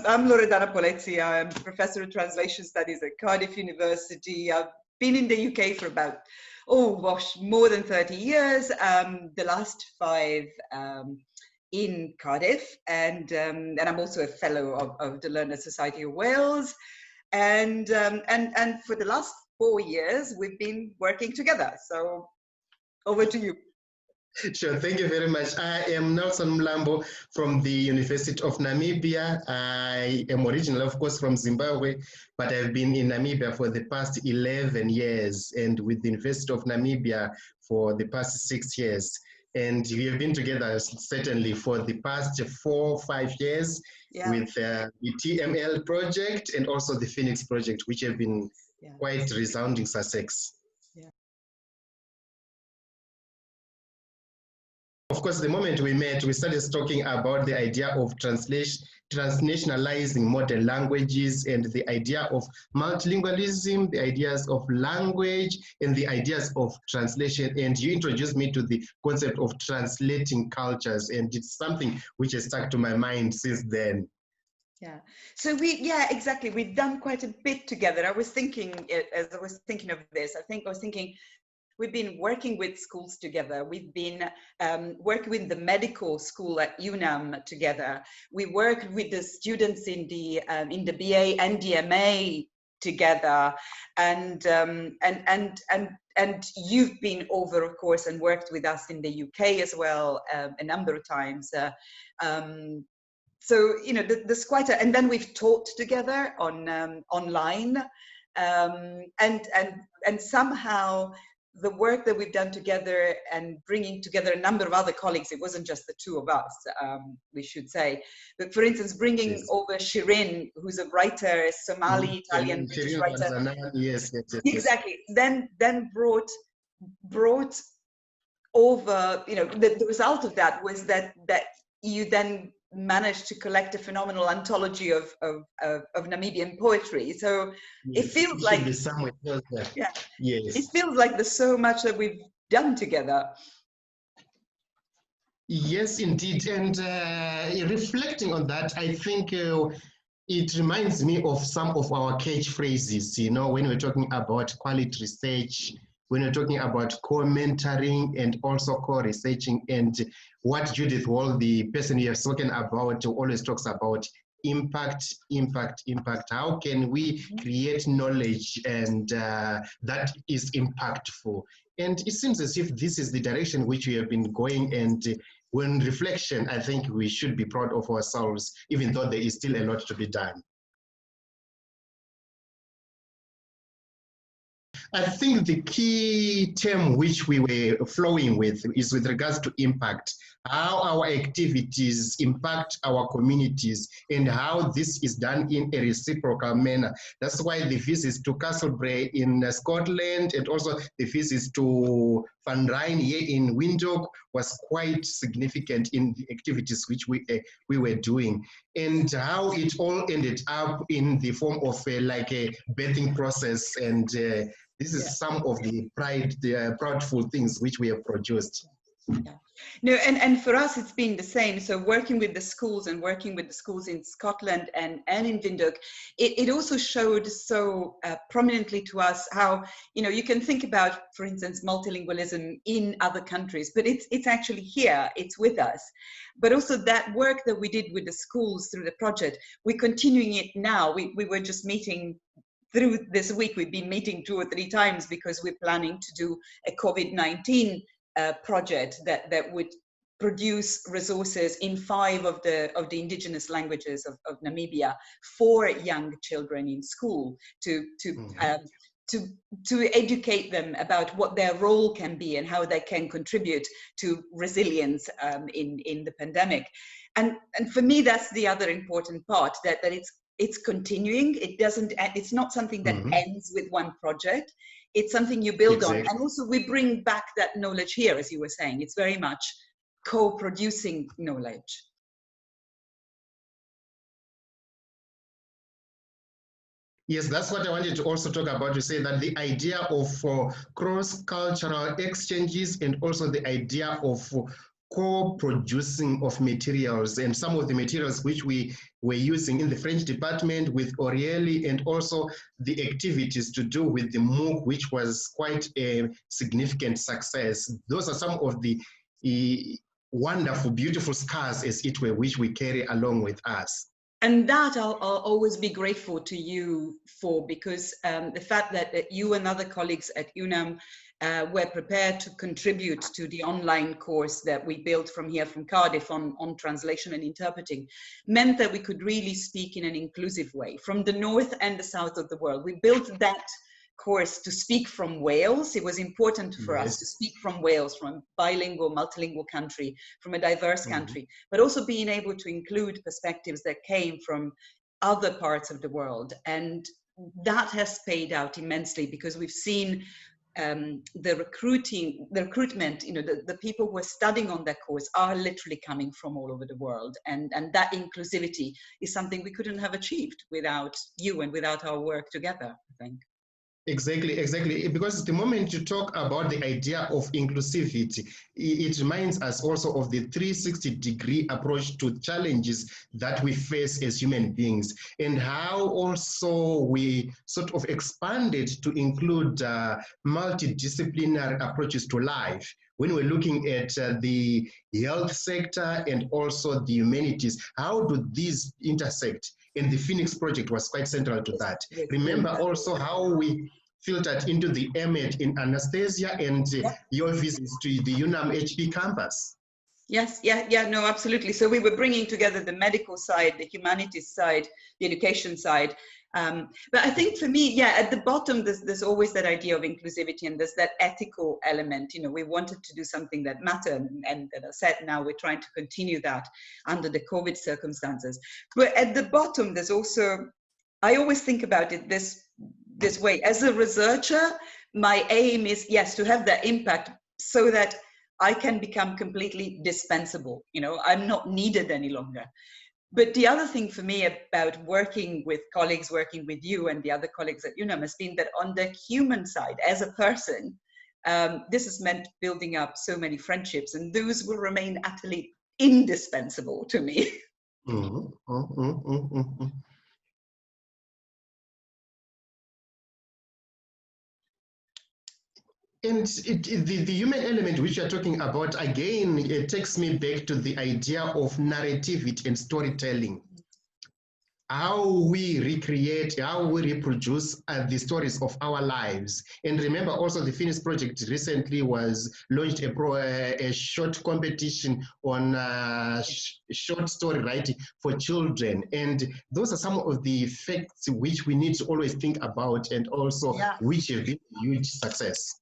I'm Loredana Polezzi. I'm Professor of Translation Studies at Cardiff University. I've been in the UK for about, more than 30 years. The last 5 in Cardiff, and I'm also a fellow of the Learners Society of Wales. And for the last 4 years, we've been working together. So over to you. Sure, thank you very much. I am Nelson Mlambo from the University of Namibia. I am originally, of course, from Zimbabwe, but I've been in Namibia for the past 11 years and with the University of Namibia for the past 6 years. And we have been together certainly for the past 4 or 5 years with the TML project and also the Phoenix project, which have been quite resounding success. Of course, the moment we met, we started talking about the idea of transnationalizing modern languages and the idea of multilingualism, the ideas of language, and the ideas of translation. And you introduced me to the concept of translating cultures, and it's something which has stuck to my mind since then. Yeah. So exactly. We've done quite a bit together. I was thinking, as I was thinking of this, I was thinking, we've been working with schools together. We've been working with the medical school at UNAM together. We worked with the students in the BA and DMA together, and you've been over, of course, and worked with us in the UK as well a number of times. So there's quite a, and then we've taught together on online, and somehow the work that we've done together and bringing together a number of other colleagues, it wasn't just the 2 of us, we should say. But for instance, bringing over Shirin, who's a writer, Somali, Italian, British writer. Yes. Exactly. Then brought over, the result of that was that you then managed to collect a phenomenal anthology of Namibian poetry. So it feels like yes. It feels like there's so much that we've done together. Yes, indeed. And reflecting on that, I think it reminds me of some of our catchphrases, when we're talking about quality research, when we're talking about co-mentoring and also co-researching, and what Judith Wall, the person we have spoken about, always talks about impact. How can we create knowledge and that is impactful? And it seems as if this is the direction which we have been going, and when reflection, I think we should be proud of ourselves, even though there is still a lot to be done. I think the key term which we were flowing with is with regards to impact, how our activities impact our communities and how this is done in a reciprocal manner. That's why the visits to Castlereagh in Scotland and also the visits to Van Ryn here in Windhoek was quite significant in the activities which we were doing, and how it all ended up in the form of like a birthing process, and this is some of the proudful things which we have produced. Yeah. No, and for us it's been the same. So working with the schools and working with the schools in Scotland and in Windhoek, it also showed so prominently to us how, you can think about, for instance, multilingualism in other countries, but it's actually here, it's with us. But also that work that we did with the schools through the project, we're continuing it now. We were just meeting through this week. We've been meeting 2 or 3 times because we're planning to do a COVID-19 project that would produce resources in 5 of the indigenous languages of Namibia for young children in school to educate them about what their role can be and how they can contribute to resilience in the pandemic. And for me, that's the other important part, that it's continuing. It's not something that ends with one project. It's something you build on. And also we bring back that knowledge here, as you were saying. It's very much co-producing knowledge. Yes, that's what I wanted to also talk about, to say that the idea of cross-cultural exchanges and also the idea of co-producing of materials, and some of the materials which we were using in the French department with Aurelie, and also the activities to do with the MOOC, which was quite a significant success. Those are some of the wonderful, beautiful scars, as it were, which we carry along with us. And that I'll always be grateful to you for, because the fact that you and other colleagues at UNAM were prepared to contribute to the online course that we built from here, from Cardiff, on translation and interpreting, meant that we could really speak in an inclusive way from the north and the south of the world. We built that course to speak from Wales. It was important for us to speak from Wales, from a bilingual, multilingual country, from a diverse country, but also being able to include perspectives that came from other parts of the world. And that has paid out immensely, because we've seen the recruitment, you know, the people who are studying on that course are literally coming from all over the world. And that inclusivity is something we couldn't have achieved without you and without our work together, I think. Exactly. Because the moment you talk about the idea of inclusivity, it reminds us also of the 360-degree approach to challenges that we face as human beings, and how also we sort of expanded to include multidisciplinary approaches to life. When we're looking at the health sector and also the humanities, how do these intersect? And the Phoenix Project was quite central to that. Remember also how we filtered into the MEd in anesthesia and your visits to the UNAM HP campus. Yes, no, absolutely. So we were bringing together the medical side, the humanities side, the education side. But I think for me, at the bottom, there's always that idea of inclusivity, and there's that ethical element. You know, we wanted to do something that mattered, and as I said, now we're trying to continue that under the COVID circumstances. But at the bottom, there's also, I always think about it this way. As a researcher, my aim is, yes, to have that impact so that I can become completely dispensable. You know, I'm not needed any longer. But the other thing for me about working with colleagues, working with you and the other colleagues at UNAM, has been that on the human side, as a person, this has meant building up so many friendships, and those will remain utterly indispensable to me. And the human element which you're talking about, again, it takes me back to the idea of narrativity and storytelling. How we recreate, how we reproduce the stories of our lives. And remember also the Phoenix Project recently was launched a short competition on short story writing for children. And those are some of the facts which we need to always think about, and also which have been a huge success.